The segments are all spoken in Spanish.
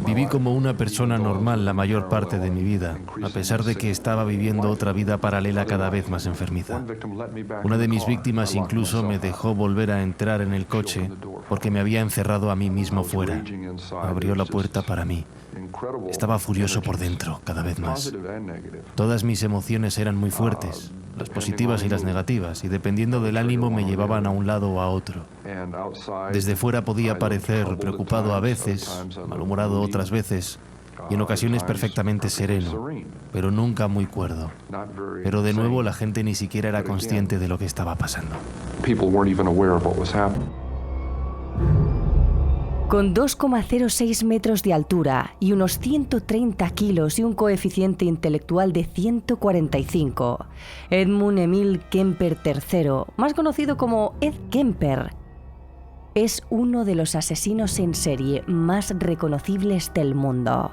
Viví como una persona normal la mayor parte de mi vida, a pesar de que estaba viviendo otra vida paralela cada vez más enfermiza. Una de mis víctimas incluso me dejó volver a entrar en el coche porque me había encerrado a mí mismo fuera. Abrió la puerta para mí. Estaba furioso por dentro, cada vez más. Todas mis emociones eran muy fuertes, las positivas y las negativas, y dependiendo del ánimo me llevaban a un lado o a otro. Desde fuera podía parecer preocupado a veces, malhumorado otras veces, y en ocasiones perfectamente sereno, pero nunca muy cuerdo. Pero de nuevo la gente ni siquiera era consciente de lo que estaba pasando. Con 2,06 metros de altura y unos 130 kilos y un coeficiente intelectual de 145, Edmund Emil Kemper III, más conocido como Ed Kemper, es uno de los asesinos en serie más reconocibles del mundo.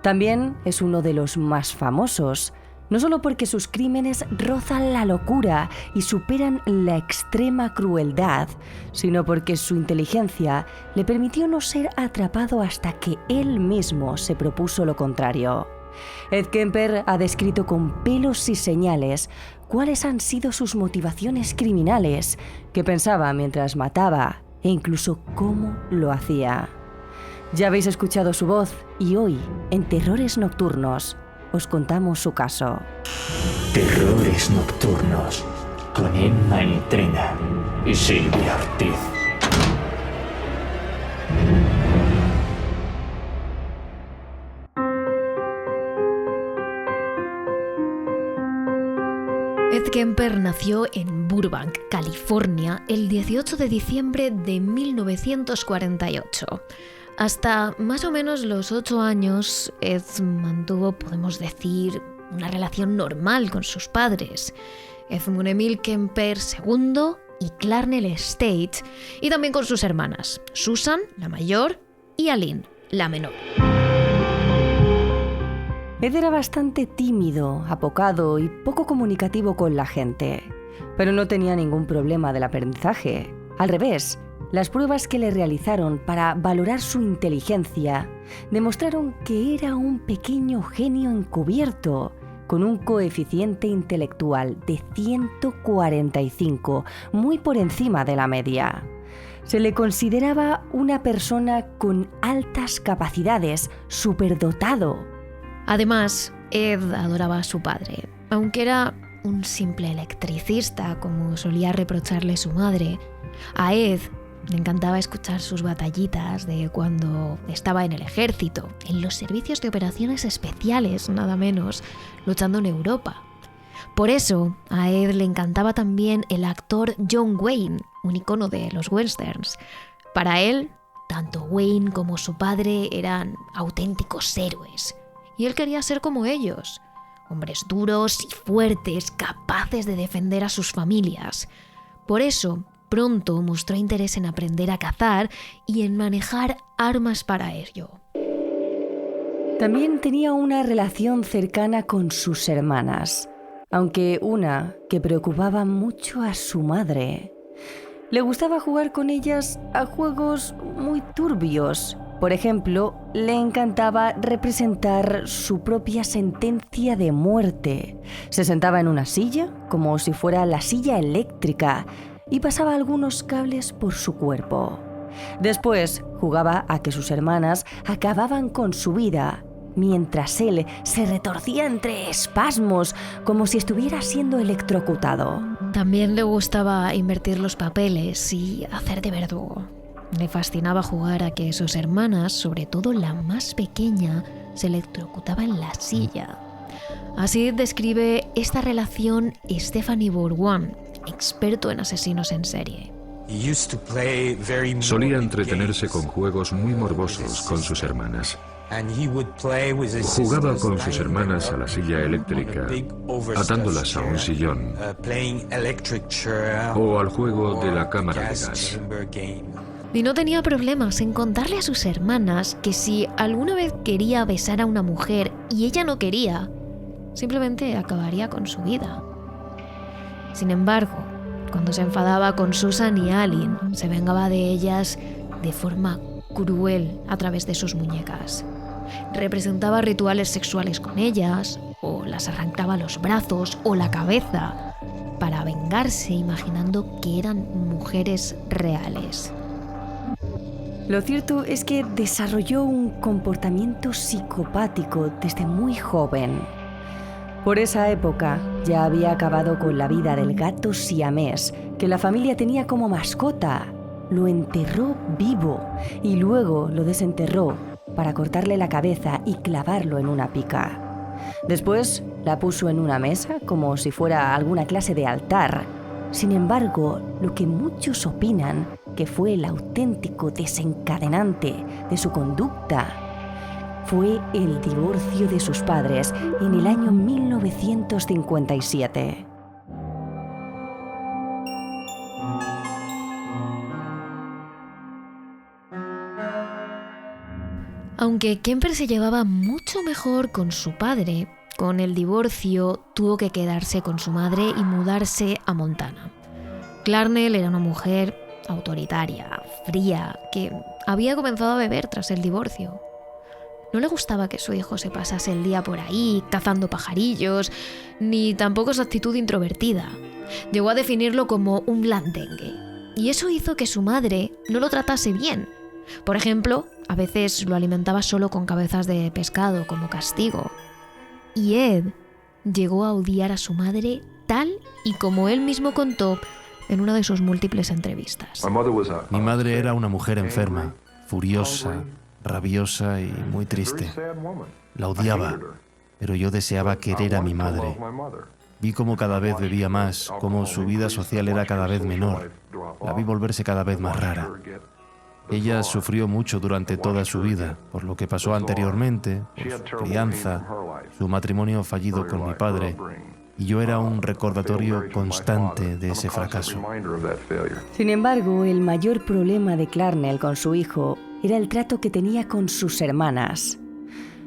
También es uno de los más famosos, no solo porque sus crímenes rozan la locura y superan la extrema crueldad, sino porque su inteligencia le permitió no ser atrapado hasta que él mismo se propuso lo contrario. Ed Kemper ha descrito con pelos y señales cuáles han sido sus motivaciones criminales, qué pensaba mientras mataba e incluso cómo lo hacía. Ya habéis escuchado su voz y hoy, en Terrores Nocturnos, os contamos su caso. Terrores Nocturnos, con Emma Entrena y Silvia Ortiz. Ed Kemper nació en Burbank, California, el 18 de diciembre de 1948. Hasta más o menos los 8 años, Ed mantuvo, podemos decir, una relación normal con sus padres, Edmund Emil Kemper II y Clarnell Estate, y también con sus hermanas, Susan, la mayor, y Aline, la menor. Ed era bastante tímido, apocado y poco comunicativo con la gente, pero no tenía ningún problema del aprendizaje. Al revés, las pruebas que le realizaron para valorar su inteligencia demostraron que era un pequeño genio encubierto, con un coeficiente intelectual de 145, muy por encima de la media. Se le consideraba una persona con altas capacidades, superdotado. Además, Ed adoraba a su padre. Aunque era un simple electricista, como solía reprocharle su madre, a Ed le encantaba escuchar sus batallitas de cuando estaba en el ejército, en los servicios de operaciones especiales, nada menos, luchando en Europa. Por eso, a Ed le encantaba también el actor John Wayne, un icono de los westerns. Para él, tanto Wayne como su padre eran auténticos héroes, y él quería ser como ellos, hombres duros y fuertes, capaces de defender a sus familias. Por eso, pronto mostró interés en aprender a cazar y en manejar armas para ello. También tenía una relación cercana con sus hermanas, aunque una que preocupaba mucho a su madre. Le gustaba jugar con ellas a juegos muy turbios. Por ejemplo, le encantaba representar su propia sentencia de muerte. Se sentaba en una silla, como si fuera la silla eléctrica, y pasaba algunos cables por su cuerpo. Después jugaba a que sus hermanas acababan con su vida, mientras él se retorcía entre espasmos, como si estuviera siendo electrocutado. También le gustaba invertir los papeles y hacer de verdugo. Le fascinaba jugar a que sus hermanas, sobre todo la más pequeña, se electrocutaba en la silla. Así describe esta relación Stephanie Bourgoin, experto en asesinos en serie. Solía entretenerse con juegos muy morbosos con sus hermanas. Jugaba con sus hermanas a la silla eléctrica, atándolas a un sillón, o al juego de la cámara de gas. Y no tenía problemas en contarle a sus hermanas que si alguna vez quería besar a una mujer y ella no quería, simplemente acabaría con su vida. Sin embargo, cuando se enfadaba con Susan y Aline, se vengaba de ellas de forma cruel a través de sus muñecas. Representaba rituales sexuales con ellas, o las arrancaba los brazos o la cabeza, para vengarse imaginando que eran mujeres reales. Lo cierto es que desarrolló un comportamiento psicopático desde muy joven. Por esa época ya había acabado con la vida del gato siamés que la familia tenía como mascota. Lo enterró vivo y luego lo desenterró para cortarle la cabeza y clavarlo en una pica. Después la puso en una mesa como si fuera alguna clase de altar. Sin embargo, lo que muchos opinan que fue el auténtico desencadenante de su conducta fue el divorcio de sus padres en el año 1957. Aunque Kemper se llevaba mucho mejor con su padre, con el divorcio tuvo que quedarse con su madre y mudarse a Montana. Clarnell era una mujer autoritaria, fría, que había comenzado a beber tras el divorcio. No le gustaba que su hijo se pasase el día por ahí cazando pajarillos, ni tampoco su actitud introvertida. Llegó a definirlo como un blandengue, y eso hizo que su madre no lo tratase bien. Por ejemplo, a veces lo alimentaba solo con cabezas de pescado como castigo. Y Ed llegó a odiar a su madre tal y como él mismo contó en una de sus múltiples entrevistas. Mi madre era una mujer enferma, furiosa, rabiosa y muy triste. La odiaba, pero yo deseaba querer a mi madre. Vi cómo cada vez bebía más, cómo su vida social era cada vez menor. La vi volverse cada vez más rara. Ella sufrió mucho durante toda su vida, por lo que pasó anteriormente, por su crianza, su matrimonio fallido con mi padre, y yo era un recordatorio constante de ese fracaso. Sin embargo, el mayor problema de Clarnell con su hijo era el trato que tenía con sus hermanas.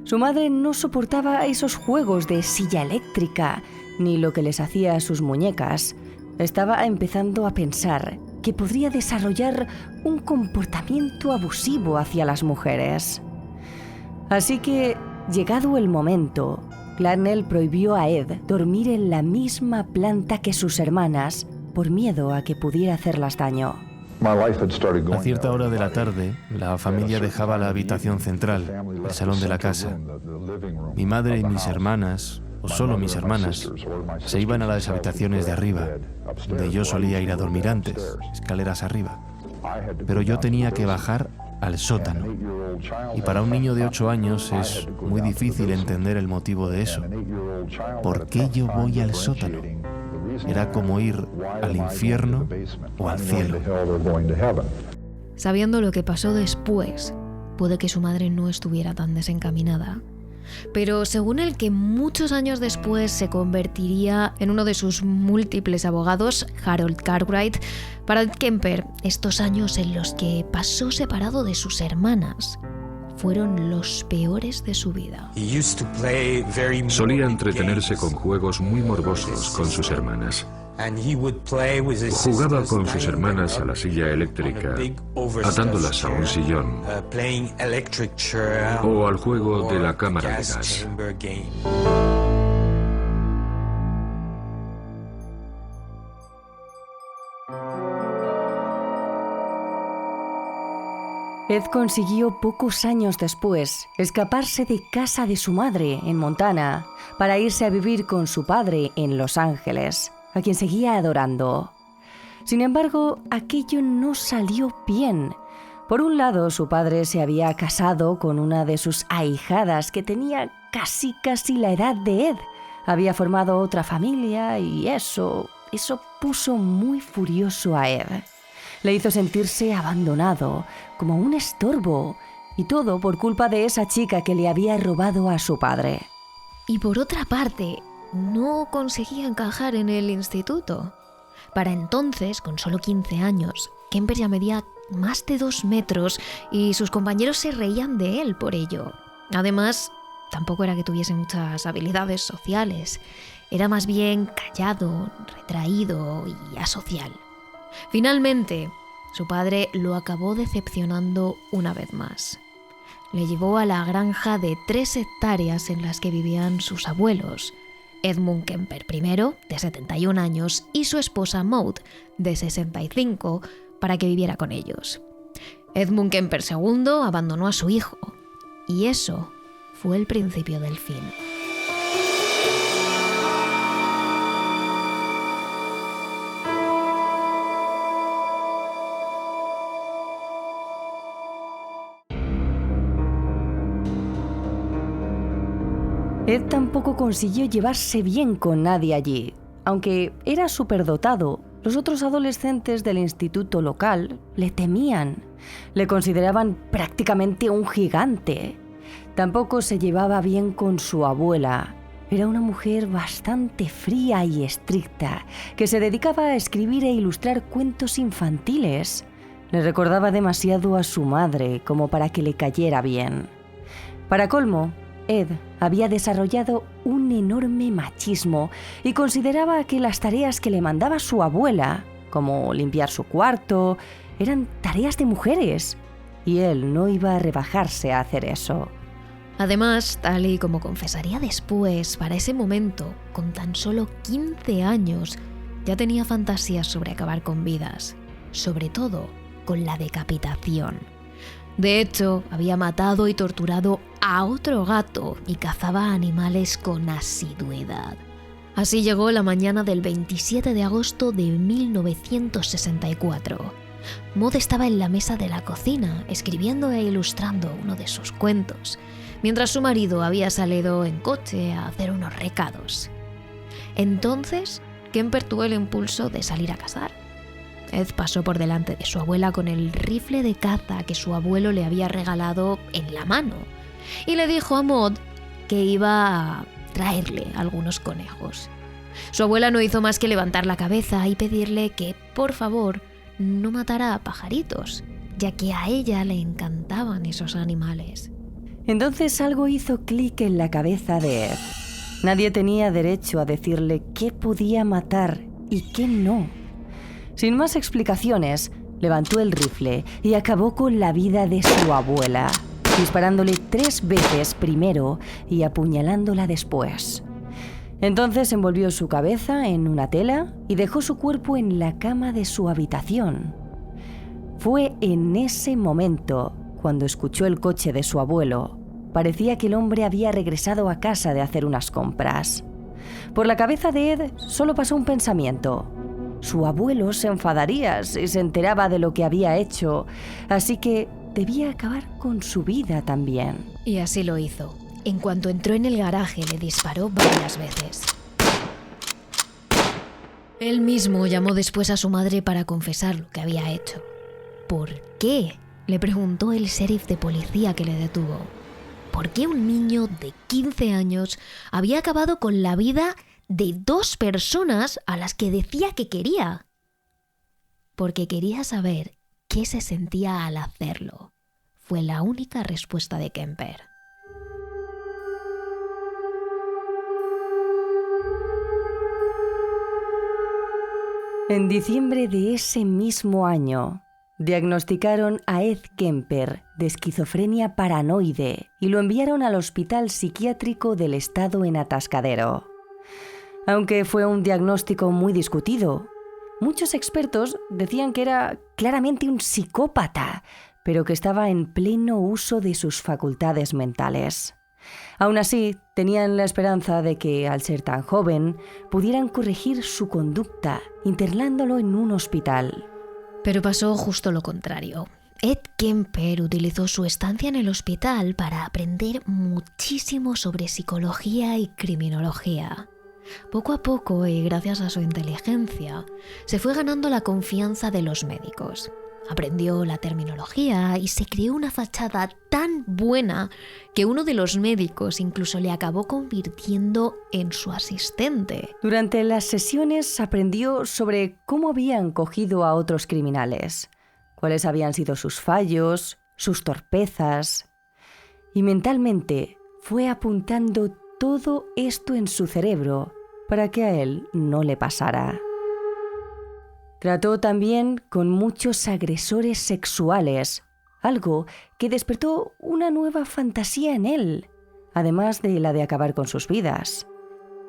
Su madre no soportaba esos juegos de silla eléctrica, ni lo que les hacía a sus muñecas. Estaba empezando a pensar que podría desarrollar un comportamiento abusivo hacia las mujeres. Así que, llegado el momento, Clarnell prohibió a Ed dormir en la misma planta que sus hermanas por miedo a que pudiera hacerlas daño. A cierta hora de la tarde, la familia dejaba la habitación central, el salón de la casa. Mi madre y mis hermanas, o solo mis hermanas, se iban a las habitaciones de arriba, donde yo solía ir a dormir antes, escaleras arriba. Pero yo tenía que bajar al sótano. Y para un niño de 8 años es muy difícil entender el motivo de eso. ¿Por qué yo voy al sótano? Era como ir al infierno o al cielo. Sabiendo lo que pasó después, puede que su madre no estuviera tan desencaminada. Pero según el que muchos años después se convertiría en uno de sus múltiples abogados, Harold Cartwright, para Ed Kemper, estos años en los que pasó separado de sus hermanas fueron los peores de su vida. Solía entretenerse con juegos muy morbosos con sus hermanas. Jugaba con sus hermanas a la silla eléctrica, atándolas a un sillón, o al juego de la cámara de gas. Ed consiguió pocos años después escaparse de casa de su madre en Montana para irse a vivir con su padre en Los Ángeles, a quien seguía adorando. Sin embargo, aquello no salió bien. Por un lado, su padre se había casado con una de sus ahijadas que tenía casi la edad de Ed. Había formado otra familia y eso puso muy furioso a Ed. Le hizo sentirse abandonado, como un estorbo, y todo por culpa de esa chica que le había robado a su padre. Y por otra parte, no conseguía encajar en el instituto. Para entonces, con solo 15 años, Kemper ya medía más de 2 metros y sus compañeros se reían de él por ello. Además, tampoco era que tuviese muchas habilidades sociales. Era más bien callado, retraído y asocial. Finalmente, su padre lo acabó decepcionando una vez más. Le llevó a la granja de 3 hectáreas en las que vivían sus abuelos, Edmund Kemper I, de 71 años, y su esposa Maud, de 65, para que viviera con ellos. Edmund Kemper II abandonó a su hijo, y eso fue el principio del fin. Ed tampoco consiguió llevarse bien con nadie allí. Aunque era superdotado, los otros adolescentes del instituto local le temían. Le consideraban prácticamente un gigante. Tampoco se llevaba bien con su abuela. Era una mujer bastante fría y estricta, que se dedicaba a escribir e ilustrar cuentos infantiles. Le recordaba demasiado a su madre como para que le cayera bien. Para colmo, Ed había desarrollado un enorme machismo y consideraba que las tareas que le mandaba su abuela, como limpiar su cuarto, eran tareas de mujeres, y él no iba a rebajarse a hacer eso. Además, tal y como confesaría después, para ese momento, con tan solo 15 años, ya tenía fantasías sobre acabar con vidas, sobre todo con la decapitación. De hecho, había matado y torturado a otro gato y cazaba animales con asiduidad. Así llegó la mañana del 27 de agosto de 1964. Maud estaba en la mesa de la cocina, escribiendo e ilustrando uno de sus cuentos, mientras su marido había salido en coche a hacer unos recados. Entonces, Kemper tuvo el impulso de salir a cazar. Ed pasó por delante de su abuela con el rifle de caza que su abuelo le había regalado en la mano y le dijo a Maud que iba a traerle algunos conejos. Su abuela no hizo más que levantar la cabeza y pedirle que, por favor, no matara a pajaritos, ya que a ella le encantaban esos animales. Entonces algo hizo clic en la cabeza de Ed. Nadie tenía derecho a decirle qué podía matar y qué no. Sin más explicaciones, levantó el rifle y acabó con la vida de su abuela, disparándole 3 veces primero y apuñalándola después. Entonces envolvió su cabeza en una tela y dejó su cuerpo en la cama de su habitación. Fue en ese momento cuando escuchó el coche de su abuelo. Parecía que el hombre había regresado a casa de hacer unas compras. Por la cabeza de Ed solo pasó un pensamiento. Su abuelo se enfadaría si se enteraba de lo que había hecho, así que debía acabar con su vida también. Y así lo hizo. En cuanto entró en el garaje, le disparó varias veces. Él mismo llamó después a su madre para confesar lo que había hecho. ¿Por qué?, le preguntó el sheriff de policía que le detuvo. ¿Por qué un niño de 15 años había acabado con la vida de 2 personas a las que decía que quería? Porque quería saber qué se sentía al hacerlo. Fue la única respuesta de Kemper. En diciembre de ese mismo año, diagnosticaron a Ed Kemper de esquizofrenia paranoide y lo enviaron al hospital psiquiátrico del estado en Atascadero. Aunque fue un diagnóstico muy discutido, muchos expertos decían que era claramente un psicópata, pero que estaba en pleno uso de sus facultades mentales. Aún así, tenían la esperanza de que, al ser tan joven, pudieran corregir su conducta internándolo en un hospital. Pero pasó justo lo contrario. Ed Kemper utilizó su estancia en el hospital para aprender muchísimo sobre psicología y criminología. Poco a poco, y gracias a su inteligencia, se fue ganando la confianza de los médicos. Aprendió la terminología y se creó una fachada tan buena que uno de los médicos incluso le acabó convirtiendo en su asistente. Durante las sesiones aprendió sobre cómo habían cogido a otros criminales, cuáles habían sido sus fallos, sus torpezas, y mentalmente fue apuntando todo esto en su cerebro para que a él no le pasara. Trató también con muchos agresores sexuales, algo que despertó una nueva fantasía en él, además de la de acabar con sus vidas.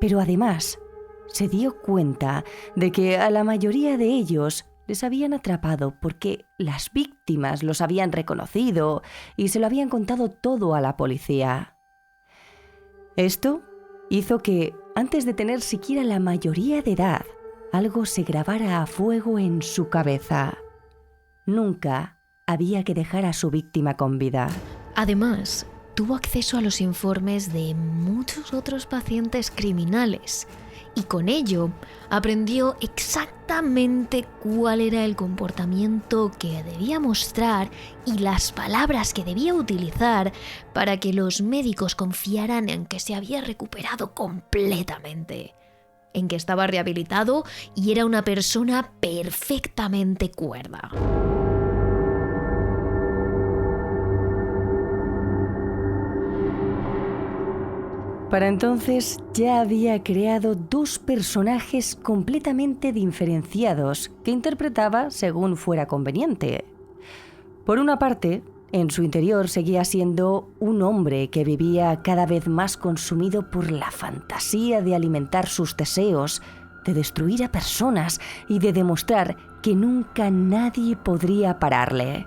Pero además, se dio cuenta de que a la mayoría de ellos les habían atrapado porque las víctimas los habían reconocido y se lo habían contado todo a la policía. Esto hizo que, antes de tener siquiera la mayoría de edad, algo se grabara a fuego en su cabeza. Nunca había que dejar a su víctima con vida. Además, tuvo acceso a los informes de muchos otros pacientes criminales y con ello aprendió exactamente cuál era el comportamiento que debía mostrar y las palabras que debía utilizar para que los médicos confiaran en que se había recuperado completamente, en que estaba rehabilitado y era una persona perfectamente cuerda. Para entonces ya había creado dos personajes completamente diferenciados que interpretaba según fuera conveniente. Por una parte, en su interior seguía siendo un hombre que vivía cada vez más consumido por la fantasía de alimentar sus deseos, de destruir a personas y de demostrar que nunca nadie podría pararle.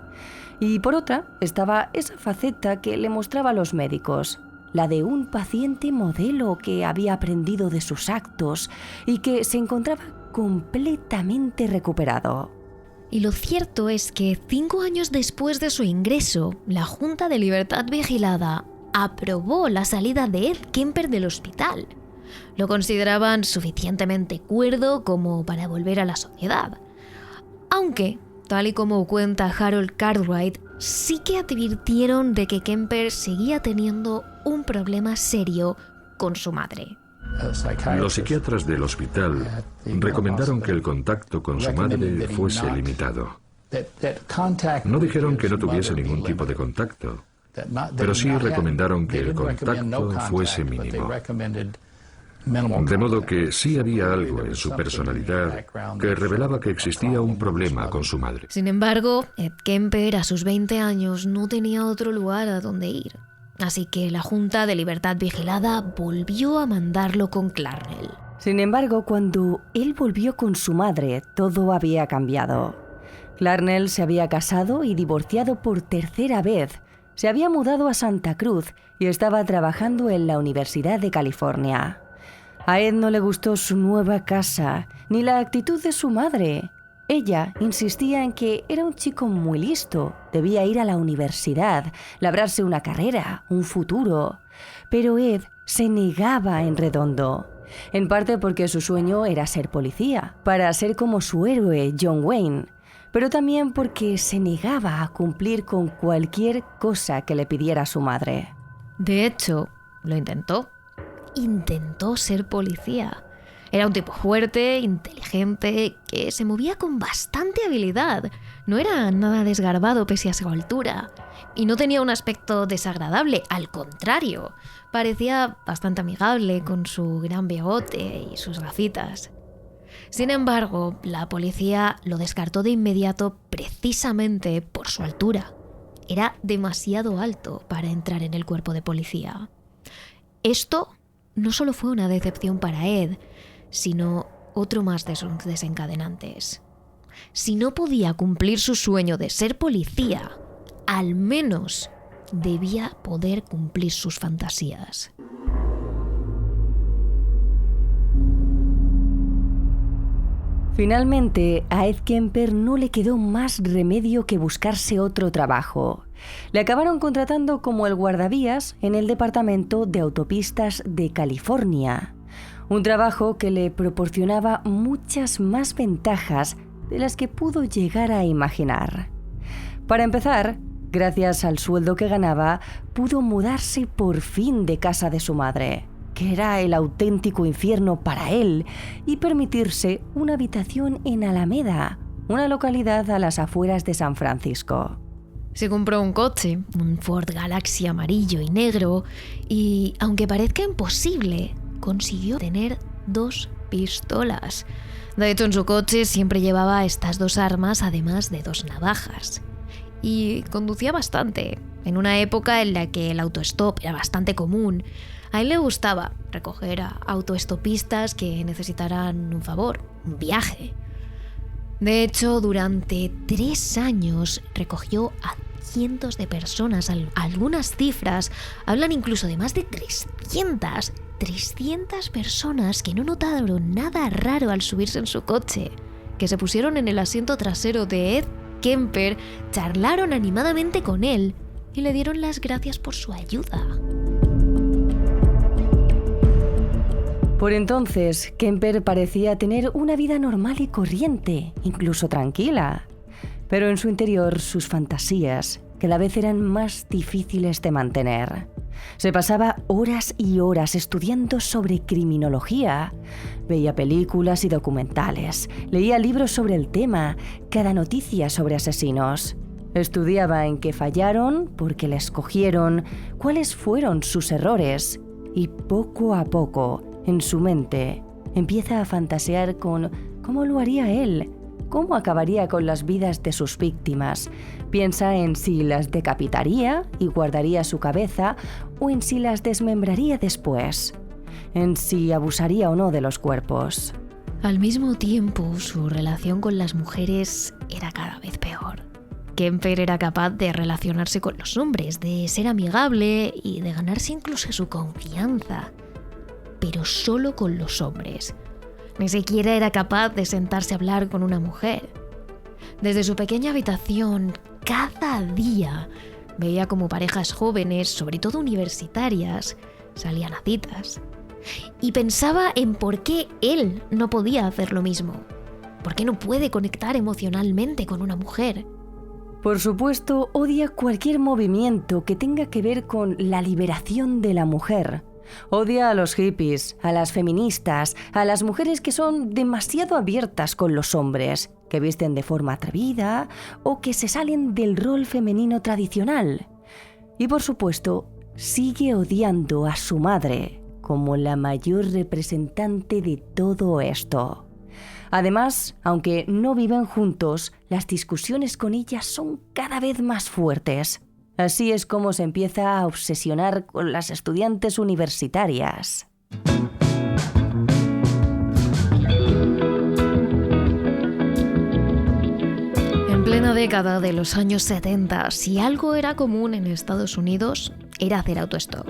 Y por otra, estaba esa faceta que le mostraba a los médicos, la de un paciente modelo que había aprendido de sus actos y que se encontraba completamente recuperado. Y lo cierto es que 5 años después de su ingreso, la Junta de Libertad Vigilada aprobó la salida de Ed Kemper del hospital. Lo consideraban suficientemente cuerdo como para volver a la sociedad. Aunque, tal y como cuenta Harold Cartwright, sí que advirtieron de que Kemper seguía teniendo un problema serio con su madre. Los psiquiatras del hospital recomendaron que el contacto con su madre fuese limitado. No dijeron que no tuviese ningún tipo de contacto, pero sí recomendaron que el contacto fuese mínimo. De modo que sí había algo en su personalidad que revelaba que existía un problema con su madre. Sin embargo, Ed Kemper a sus 20 años no tenía otro lugar a donde ir. Así que la Junta de Libertad Vigilada volvió a mandarlo con Clarnell. Sin embargo, cuando él volvió con su madre, todo había cambiado. Clarnell se había casado y divorciado por tercera vez, se había mudado a Santa Cruz y estaba trabajando en la Universidad de California. A Ed no le gustó su nueva casa, ni la actitud de su madre. Ella insistía en que era un chico muy listo, debía ir a la universidad, labrarse una carrera, un futuro. Pero Ed se negaba en redondo, en parte porque su sueño era ser policía, para ser como su héroe John Wayne, pero también porque se negaba a cumplir con cualquier cosa que le pidiera su madre. De hecho, lo intentó. Intentó ser policía. Era un tipo fuerte, inteligente, que se movía con bastante habilidad. No era nada desgarbado pese a su altura. Y no tenía un aspecto desagradable, al contrario. Parecía bastante amigable con su gran bigote y sus gafitas. Sin embargo, la policía lo descartó de inmediato precisamente por su altura. Era demasiado alto para entrar en el cuerpo de policía. Esto no solo fue una decepción para Ed, sino otro más de sus desencadenantes. Si no podía cumplir su sueño de ser policía, al menos debía poder cumplir sus fantasías. Finalmente, a Ed Kemper no le quedó más remedio que buscarse otro trabajo. Le acabaron contratando como el guardavías en el Departamento de Autopistas de California. Un trabajo que le proporcionaba muchas más ventajas de las que pudo llegar a imaginar. Para empezar, gracias al sueldo que ganaba, pudo mudarse por fin de casa de su madre, que era el auténtico infierno para él, y permitirse una habitación en Alameda, una localidad a las afueras de San Francisco. Se compró un coche, un Ford Galaxy amarillo y negro, y aunque parezca imposible, consiguió tener 2 pistolas. De hecho, en su coche siempre llevaba estas 2 armas, además de 2 navajas. Y conducía bastante, en una época en la que el autostop era bastante común. A él le gustaba recoger a autoestopistas que necesitaran un favor, un viaje. De hecho, durante 3 años recogió a cientos de personas. Algunas cifras hablan incluso de más de 300 personas que no notaron nada raro al subirse en su coche, que se pusieron en el asiento trasero de Ed Kemper, charlaron animadamente con él y le dieron las gracias por su ayuda. Por entonces, Kemper parecía tener una vida normal y corriente, incluso tranquila. Pero en su interior, sus fantasías cada vez eran más difíciles de mantener. Se pasaba horas y horas estudiando sobre criminología. Veía películas y documentales, leía libros sobre el tema, cada noticia sobre asesinos. Estudiaba en qué fallaron, por qué les cogieron, cuáles fueron sus errores. Y poco a poco, en su mente, empieza a fantasear con cómo lo haría él, cómo acabaría con las vidas de sus víctimas. Piensa en si las decapitaría y guardaría su cabeza o en si las desmembraría después, en si abusaría o no de los cuerpos. Al mismo tiempo, su relación con las mujeres era cada vez peor. Kemper era capaz de relacionarse con los hombres, de ser amigable y de ganarse incluso su confianza, pero solo con los hombres. Ni siquiera era capaz de sentarse a hablar con una mujer. Desde su pequeña habitación, cada día, veía como parejas jóvenes, sobre todo universitarias, salían a citas. Y pensaba en por qué él no podía hacer lo mismo. ¿Por qué no puede conectar emocionalmente con una mujer? Por supuesto, odia cualquier movimiento que tenga que ver con la liberación de la mujer. Odia a los hippies, a las feministas, a las mujeres que son demasiado abiertas con los hombres, que visten de forma atrevida o que se salen del rol femenino tradicional. Y por supuesto, sigue odiando a su madre como la mayor representante de todo esto. Además, aunque no viven juntos, las discusiones con ella son cada vez más fuertes. Así es como se empieza a obsesionar con las estudiantes universitarias. En plena década de los años 70, si algo era común en Estados Unidos, era hacer autostop.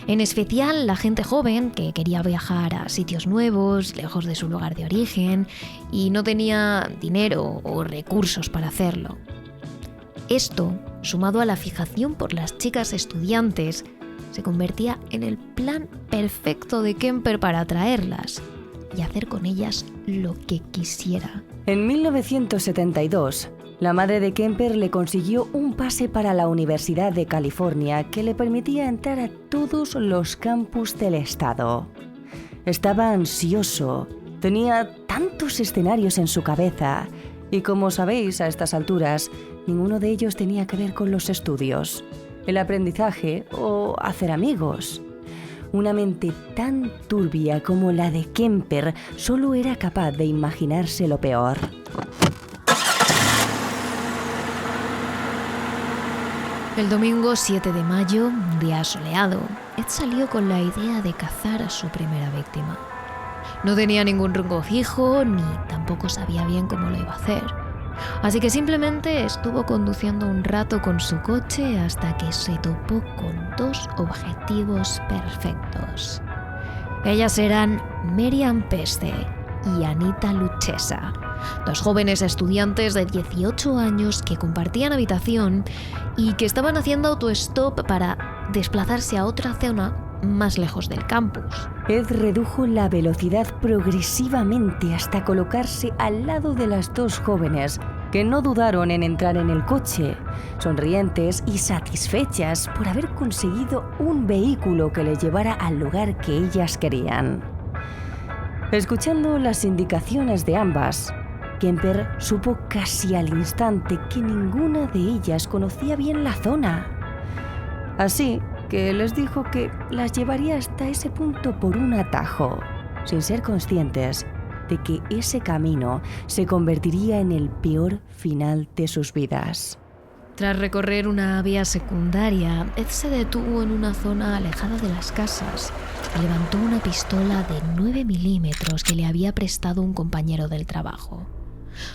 En especial la gente joven que quería viajar a sitios nuevos, lejos de su lugar de origen, y no tenía dinero o recursos para hacerlo. Esto, sumado a la fijación por las chicas estudiantes, se convertía en el plan perfecto de Kemper para atraerlas y hacer con ellas lo que quisiera. En 1972, la madre de Kemper le consiguió un pase para la Universidad de California que le permitía entrar a todos los campus del estado. Estaba ansioso, tenía tantos escenarios en su cabeza y, como sabéis a estas alturas, ninguno de ellos tenía que ver con los estudios, el aprendizaje o hacer amigos. Una mente tan turbia como la de Kemper solo era capaz de imaginarse lo peor. El domingo 7 de mayo, un día soleado, Ed salió con la idea de cazar a su primera víctima. No tenía ningún rumbo fijo ni tampoco sabía bien cómo lo iba a hacer. Así que simplemente estuvo conduciendo un rato con su coche hasta que se topó con 2 objetivos perfectos. Ellas eran Miriam Peste y Anita Luchesa, 2 jóvenes estudiantes de 18 años que compartían habitación y que estaban haciendo autostop para desplazarse a otra zona más lejos del campus. Ed redujo la velocidad progresivamente hasta colocarse al lado de las 2 jóvenes, que no dudaron en entrar en el coche, sonrientes y satisfechas por haber conseguido un vehículo que les llevara al lugar que ellas querían. Escuchando las indicaciones de ambas, Kemper supo casi al instante que ninguna de ellas conocía bien la zona. Así que les dijo que las llevaría hasta ese punto por un atajo, sin ser conscientes de que ese camino se convertiría en el peor final de sus vidas. Tras recorrer una vía secundaria, Ed se detuvo en una zona alejada de las casas y levantó una pistola de 9 milímetros que le había prestado un compañero del trabajo.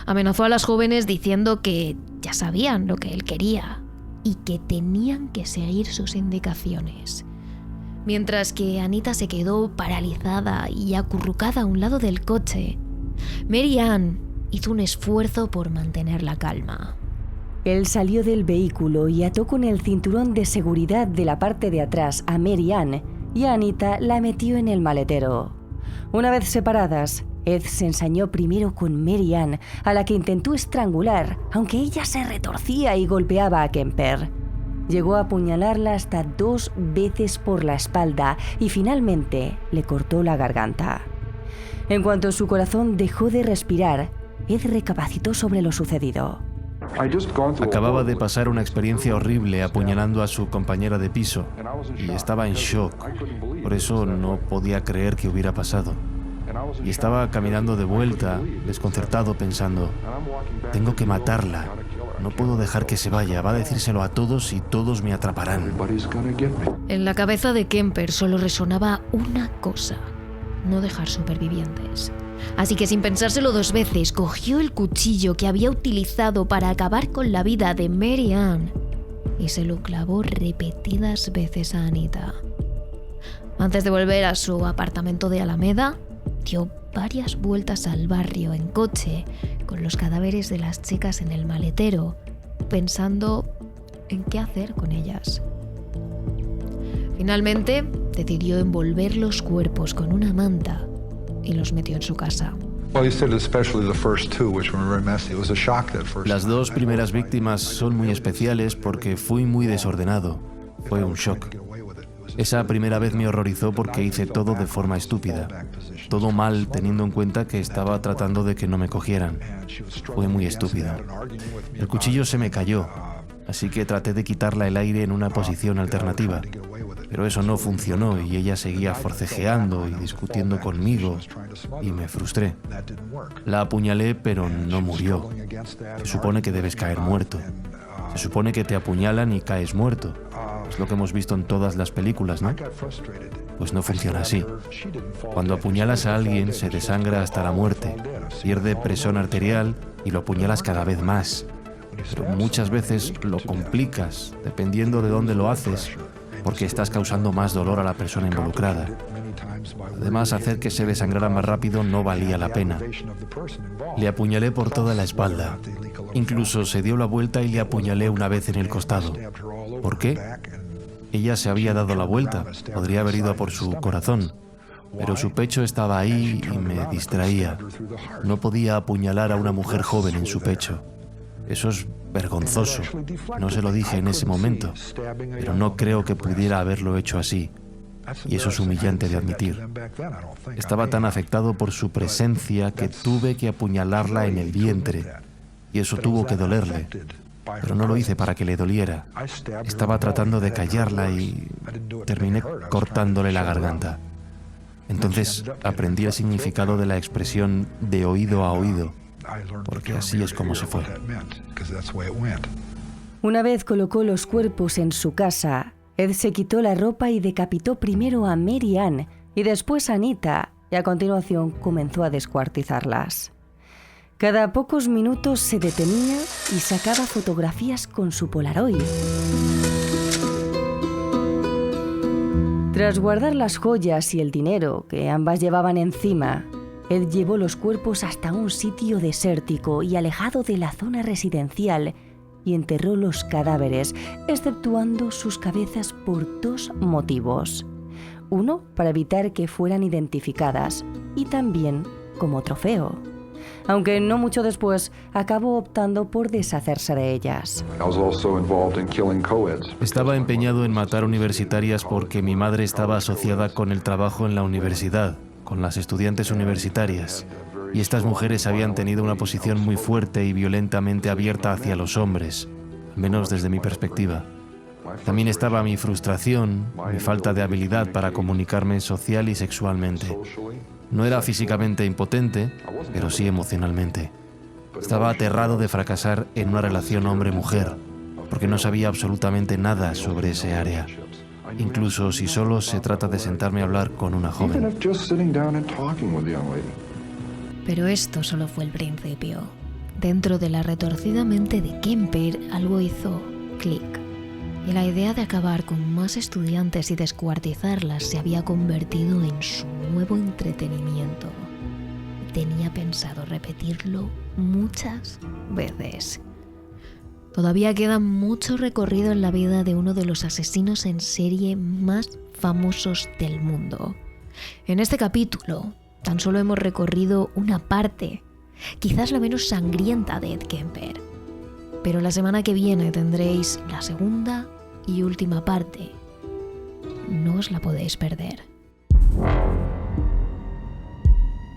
Amenazó a las jóvenes diciendo que ya sabían lo que él quería y que tenían que seguir sus indicaciones. Mientras que Anita se quedó paralizada y acurrucada a un lado del coche, Mary Ann hizo un esfuerzo por mantener la calma. Él salió del vehículo y ató con el cinturón de seguridad de la parte de atrás a Mary Ann y a Anita la metió en el maletero. Una vez separadas, Ed se ensañó primero con Mary Ann, a la que intentó estrangular, aunque ella se retorcía y golpeaba a Kemper. Llegó a apuñalarla hasta 2 veces por la espalda y finalmente le cortó la garganta. En cuanto su corazón dejó de respirar, Ed recapacitó sobre lo sucedido. Acababa de pasar una experiencia horrible apuñalando a su compañera de piso y estaba en shock. Por eso no podía creer que hubiera pasado. Y estaba caminando de vuelta, desconcertado, pensando, tengo que matarla. No puedo dejar que se vaya. Va a decírselo a todos y todos me atraparán. En la cabeza de Kemper solo resonaba una cosa: no dejar supervivientes. Así que sin pensárselo 2 veces, cogió el cuchillo que había utilizado para acabar con la vida de Mary Ann y se lo clavó repetidas veces a Anita. Antes de volver a su apartamento de Alameda, dio varias vueltas al barrio en coche con los cadáveres de las chicas en el maletero, pensando en qué hacer con ellas. Finalmente, decidió envolver los cuerpos con una manta y los metió en su casa. Las 2 primeras víctimas son muy especiales porque fui muy desordenado. Fue un shock. Esa primera vez me horrorizó porque hice todo de forma estúpida. Todo mal, teniendo en cuenta que estaba tratando de que no me cogieran. Fue muy estúpido. El cuchillo se me cayó, así que traté de quitarla el aire en una posición alternativa. Pero eso no funcionó y ella seguía forcejeando y discutiendo conmigo y me frustré. La apuñalé, pero no murió. Se supone que debes caer muerto. Se supone que te apuñalan y caes muerto. Es lo que hemos visto en todas las películas, ¿no? Pues no funciona así. Cuando apuñalas a alguien, se desangra hasta la muerte, pierde presión arterial y lo apuñalas cada vez más. Pero muchas veces lo complicas, dependiendo de dónde lo haces, porque estás causando más dolor a la persona involucrada. Además, hacer que se desangrara más rápido no valía la pena. Le apuñalé por toda la espalda. Incluso se dio la vuelta y le apuñalé una vez en el costado. ¿Por qué? Ella se había dado la vuelta. Podría haber ido a por su corazón. Pero su pecho estaba ahí y me distraía. No podía apuñalar a una mujer joven en su pecho. Eso es vergonzoso. No se lo dije en ese momento, pero no creo que pudiera haberlo hecho así. Y eso es humillante de admitir. Estaba tan afectado por su presencia que tuve que apuñalarla en el vientre. Y eso tuvo que dolerle. Pero no lo hice para que le doliera. Estaba tratando de callarla y terminé cortándole la garganta. Entonces aprendí el significado de la expresión de oído a oído, porque así es como se fue. Una vez colocó los cuerpos en su casa, Ed se quitó la ropa y decapitó primero a Mary Ann y después a Anita, y a continuación comenzó a descuartizarlas. Cada pocos minutos se detenía y sacaba fotografías con su Polaroid. Tras guardar las joyas y el dinero que ambas llevaban encima, Ed llevó los cuerpos hasta un sitio desértico y alejado de la zona residencial y enterró los cadáveres, exceptuando sus cabezas por 2 motivos. Uno, para evitar que fueran identificadas, y también como trofeo. Aunque no mucho después, acabó optando por deshacerse de ellas. Estaba empeñado en matar universitarias porque mi madre estaba asociada con el trabajo en la universidad, con las estudiantes universitarias, y estas mujeres habían tenido una posición muy fuerte y violentamente abierta hacia los hombres, al menos desde mi perspectiva. También estaba mi frustración, mi falta de habilidad para comunicarme social y sexualmente. No era físicamente impotente, pero sí emocionalmente. Estaba aterrado de fracasar en una relación hombre-mujer, porque no sabía absolutamente nada sobre ese área, incluso si solo se trata de sentarme a hablar con una joven. Pero esto solo fue el principio. Dentro de la retorcida mente de Kemper, algo hizo clic. Y la idea de acabar con más estudiantes y descuartizarlas se había convertido en su nuevo entretenimiento. Tenía pensado repetirlo muchas veces. Todavía queda mucho recorrido en la vida de uno de los asesinos en serie más famosos del mundo. En este capítulo tan solo hemos recorrido una parte, quizás la menos sangrienta de Ed Kemper. Pero la semana que viene tendréis la segunda y última parte. No os la podéis perder.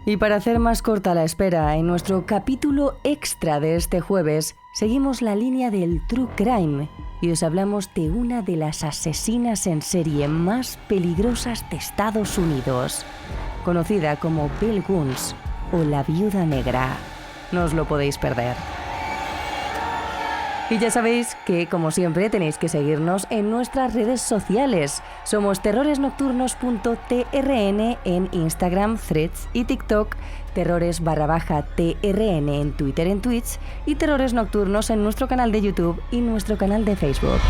Y para hacer más corta la espera, en nuestro capítulo extra de este jueves, seguimos la línea del True Crime y os hablamos de una de las asesinas en serie más peligrosas de Estados Unidos, conocida como Belle Guns o la Viuda Negra. No os lo podéis perder. Y ya sabéis que, como siempre, tenéis que seguirnos en nuestras redes sociales. Somos terroresnocturnos.trn en Instagram, Threads y TikTok, terrores_TRN en Twitter, en Twitch y Terrores Nocturnos en nuestro canal de YouTube y nuestro canal de Facebook.